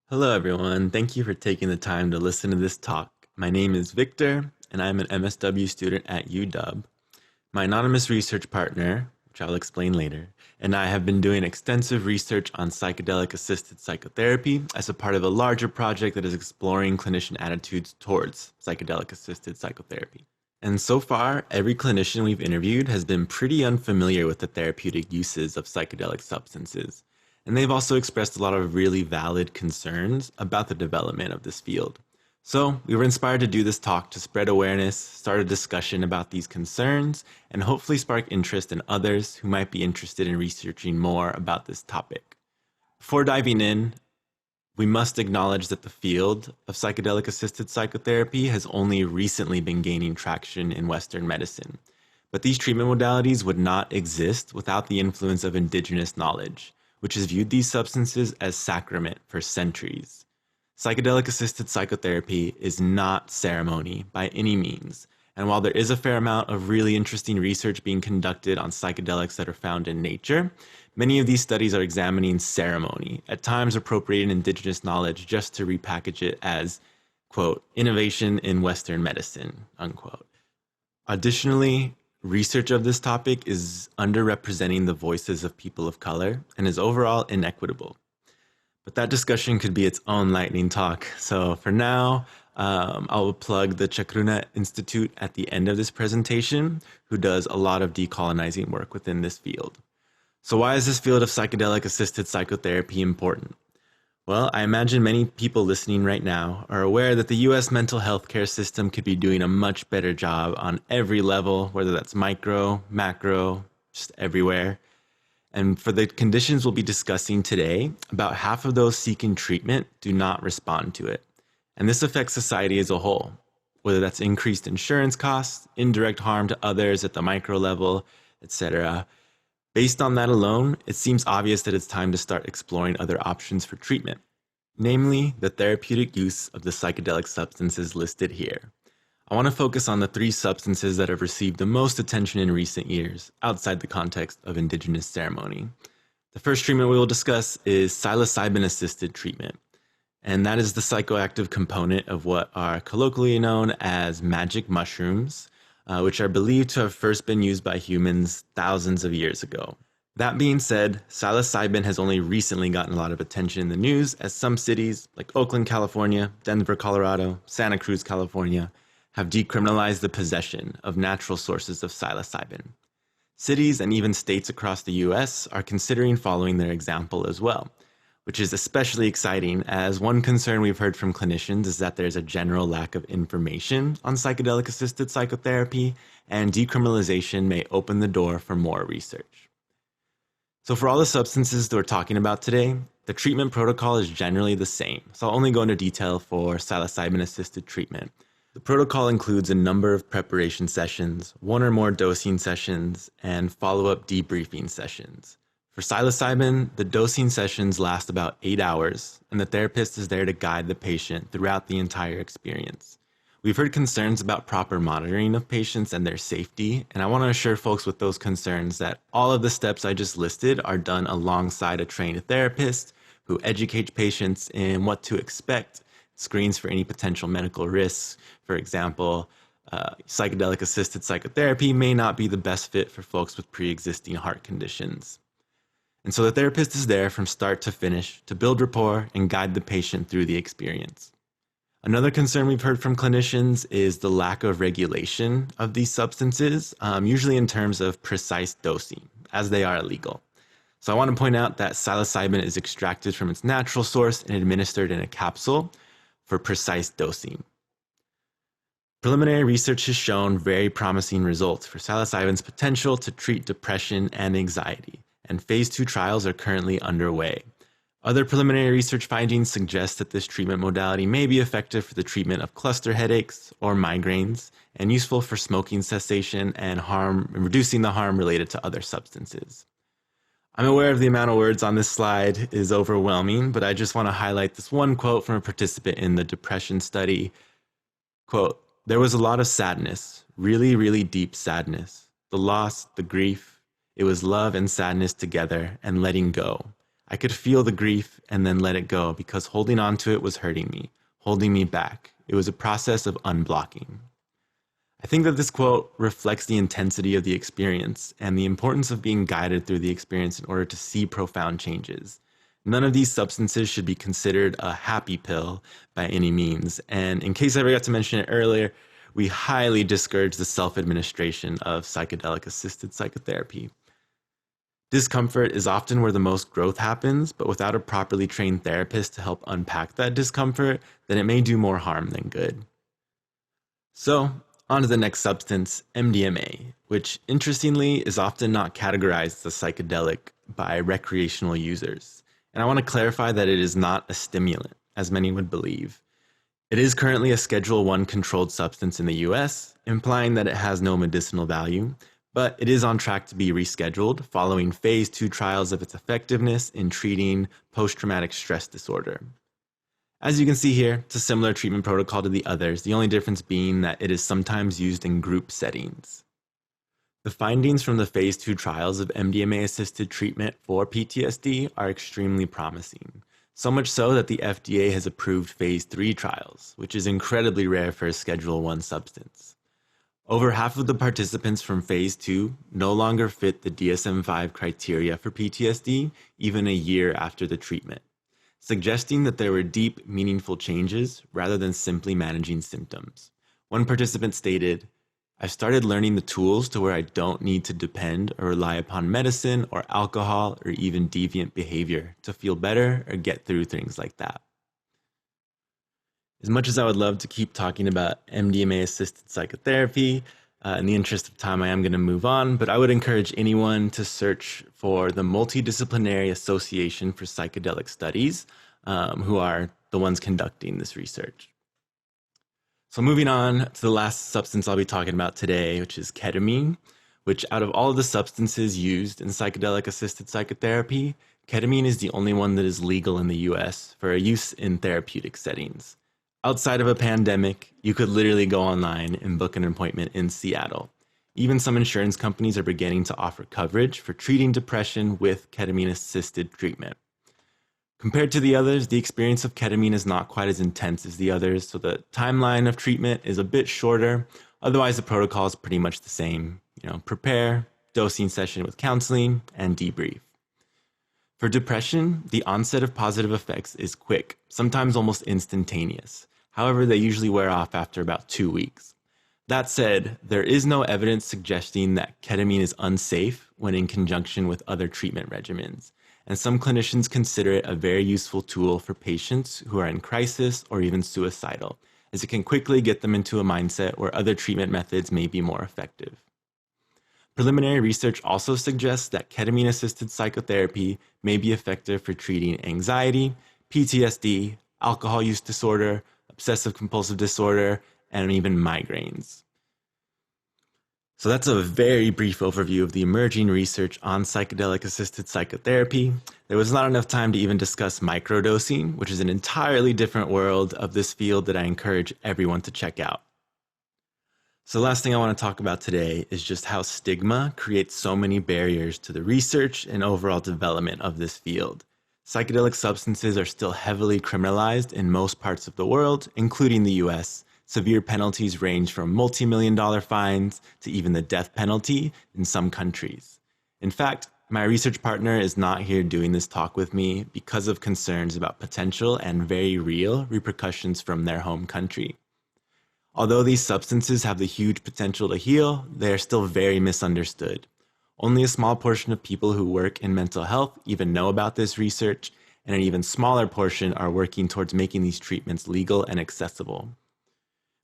Hello, everyone. Thank you for taking the time to listen to this talk. My name is Victor, and I'm an MSW student at UW. My anonymous research partner, which I'll explain later, and I have been doing extensive research on psychedelic-assisted psychotherapy as a part of a larger project that is exploring clinician attitudes towards psychedelic-assisted psychotherapy. And so far, every clinician we've interviewed has been pretty unfamiliar with the therapeutic uses of psychedelic substances. And they've also expressed a lot of really valid concerns about the development of this field. So we were inspired to do this talk to spread awareness, start a discussion about these concerns, and hopefully spark interest in others who might be interested in researching more about this topic. Before diving in, we must acknowledge that the field of psychedelic-assisted psychotherapy has only recently been gaining traction in Western medicine. But these treatment modalities would not exist without the influence of indigenous knowledge, which has viewed these substances as sacrament for centuries. Psychedelic-assisted psychotherapy is not ceremony by any means, and while there is a fair amount of really interesting research being conducted on psychedelics that are found in nature, many of these studies are examining ceremony, at times appropriating indigenous knowledge just to repackage it as, quote, innovation in Western medicine, unquote. Additionally, research of this topic is underrepresenting the voices of people of color and is overall inequitable. But that discussion could be its own lightning talk. So for now, I'll plug the Chakruna Institute at the end of this presentation, who does a lot of decolonizing work within this field. So why is this field of psychedelic-assisted psychotherapy important? Well, I imagine many people listening right now are aware that the US mental health care system could be doing a much better job on every level, whether that's micro, macro, just everywhere. And for the conditions we'll be discussing today, about half of those seeking treatment do not respond to it. And this affects society as a whole, whether that's increased insurance costs, indirect harm to others at the micro level, etc. Based on that alone, it seems obvious that it's time to start exploring other options for treatment, namely the therapeutic use of the psychedelic substances listed here. I want to focus on the three substances that have received the most attention in recent years, outside the context of indigenous ceremony. The first treatment we will discuss is Psilocybin-assisted treatment, and that is the psychoactive component of what are colloquially known as magic mushrooms, which are believed to have first been used by humans thousands of years ago. That being said, psilocybin has only recently gotten a lot of attention in the news as some cities, like Oakland, California, Denver, Colorado, Santa Cruz, California, have decriminalized the possession of natural sources of psilocybin. Cities and even states across the US are considering following their example as well, which is especially exciting as one concern we've heard from clinicians is that there's a general lack of information on psychedelic-assisted psychotherapy, and decriminalization may open the door for more research. So for all the substances that we're talking about today, the treatment protocol is generally the same, so I'll only go into detail for psilocybin-assisted treatment. The protocol includes a number of preparation sessions, one or more dosing sessions, and follow-up debriefing sessions. For psilocybin, the dosing sessions last about 8 hours, and the therapist is there to guide the patient throughout the entire experience. We've heard concerns about proper monitoring of patients and their safety, and I want to assure folks with those concerns that all of the steps I just listed are done alongside a trained therapist who educates patients in what to expect, screens for any potential medical risks. For example, psychedelic-assisted psychotherapy may not be the best fit for folks with pre-existing heart conditions. And so the therapist is there from start to finish to build rapport and guide the patient through the experience. Another concern we've heard from clinicians is the lack of regulation of these substances, usually in terms of precise dosing, as they are illegal. So I want to point out that psilocybin is extracted from its natural source and administered in a capsule for precise dosing. Preliminary research has shown very promising results for psilocybin's potential to treat depression and anxiety, and phase 2 trials are currently underway. Other preliminary research findings suggest that this treatment modality may be effective for the treatment of cluster headaches or migraines, and useful for smoking cessation and reducing the harm related to other substances. I'm aware of the amount of words on this slide is overwhelming, but I just want to highlight this one quote from a participant in the depression study. Quote, "There was a lot of sadness, really, really deep sadness. The loss, the grief. It was love and sadness together and letting go. I could feel the grief and then let it go because holding on to it was hurting me, holding me back. It was a process of unblocking. I think that this quote reflects the intensity of the experience and the importance of being guided through the experience in order to see profound changes. None of these substances should be considered a happy pill by any means. And in case I forgot to mention it earlier, we highly discourage the self-administration of psychedelic-assisted psychotherapy. Discomfort is often where the most growth happens, but without a properly trained therapist to help unpack that discomfort, then it may do more harm than good. So, on to the next substance, MDMA, which interestingly is often not categorized as a psychedelic by recreational users. And I want to clarify that it is not a stimulant, as many would believe. It is currently a Schedule I controlled substance in the US, implying that it has no medicinal value, but it is on track to be rescheduled following phase 2 trials of its effectiveness in treating post-traumatic stress disorder. As you can see here, it's a similar treatment protocol to the others, the only difference being that it is sometimes used in group settings. The findings from the phase 2 trials of MDMA-assisted treatment for PTSD are extremely promising, so much so that the FDA has approved phase 3 trials, which is incredibly rare for a Schedule I substance. Over half of the participants from phase 2 no longer fit the DSM-5 criteria for PTSD even a year after the treatment, suggesting that there were deep, meaningful changes rather than simply managing symptoms. One participant stated, "I've started learning the tools to where I don't need to depend or rely upon medicine or alcohol or even deviant behavior to feel better or get through things like that." As much as I would love to keep talking about MDMA-assisted psychotherapy, in the interest of time, I am going to move on, but I would encourage anyone to search for the Multidisciplinary Association for Psychedelic Studies, who are the ones conducting this research. So moving on to the last substance I'll be talking about today, which is ketamine, which out of all of the substances used in psychedelic-assisted psychotherapy, ketamine is the only one that is legal in the US for a use in therapeutic settings. Outside of a pandemic, you could literally go online and book an appointment in Seattle. Even some insurance companies are beginning to offer coverage for treating depression with ketamine-assisted treatment. Compared to the others, the experience of ketamine is not quite as intense as the others, so the timeline of treatment is a bit shorter. Otherwise, the protocol is pretty much the same. Prepare, dosing session with counseling, and debrief. For depression, the onset of positive effects is quick, sometimes almost instantaneous. However, they usually wear off after about 2 weeks. That said, there is no evidence suggesting that ketamine is unsafe when in conjunction with other treatment regimens, and some clinicians consider it a very useful tool for patients who are in crisis or even suicidal, as it can quickly get them into a mindset where other treatment methods may be more effective. Preliminary research also suggests that ketamine-assisted psychotherapy may be effective for treating anxiety, PTSD, alcohol use disorder, obsessive-compulsive disorder, and even migraines. So that's a very brief overview of the emerging research on psychedelic-assisted psychotherapy. There was not enough time to even discuss microdosing, which is an entirely different world of this field that I encourage everyone to check out. So the last thing I want to talk about today is just how stigma creates so many barriers to the research and overall development of this field. Psychedelic substances are still heavily criminalized in most parts of the world, including the US. Severe penalties range from multi-million-dollar fines to even the death penalty in some countries. In fact, my research partner is not here doing this talk with me because of concerns about potential and very real repercussions from their home country. Although these substances have the huge potential to heal, they are still very misunderstood. Only a small portion of people who work in mental health even know about this research, and an even smaller portion are working towards making these treatments legal and accessible.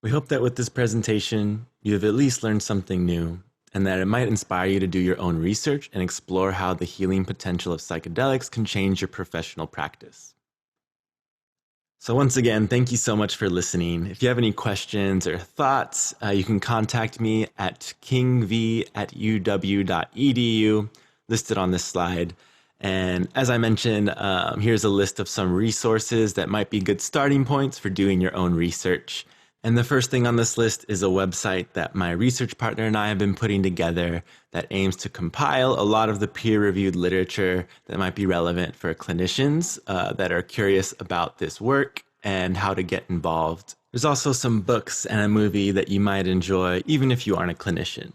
We hope that with this presentation, you have at least learned something new, and that it might inspire you to do your own research and explore how the healing potential of psychedelics can change your professional practice. So once again, thank you so much for listening. If you have any questions or thoughts, you can contact me at kingv@uw.edu, listed on this slide. And as I mentioned, here's a list of some resources that might be good starting points for doing your own research. And the first thing on this list is a website that my research partner and I have been putting together that aims to compile a lot of the peer-reviewed literature that might be relevant for clinicians that are curious about this work and how to get involved. There's also some books and a movie that you might enjoy, even if you aren't a clinician.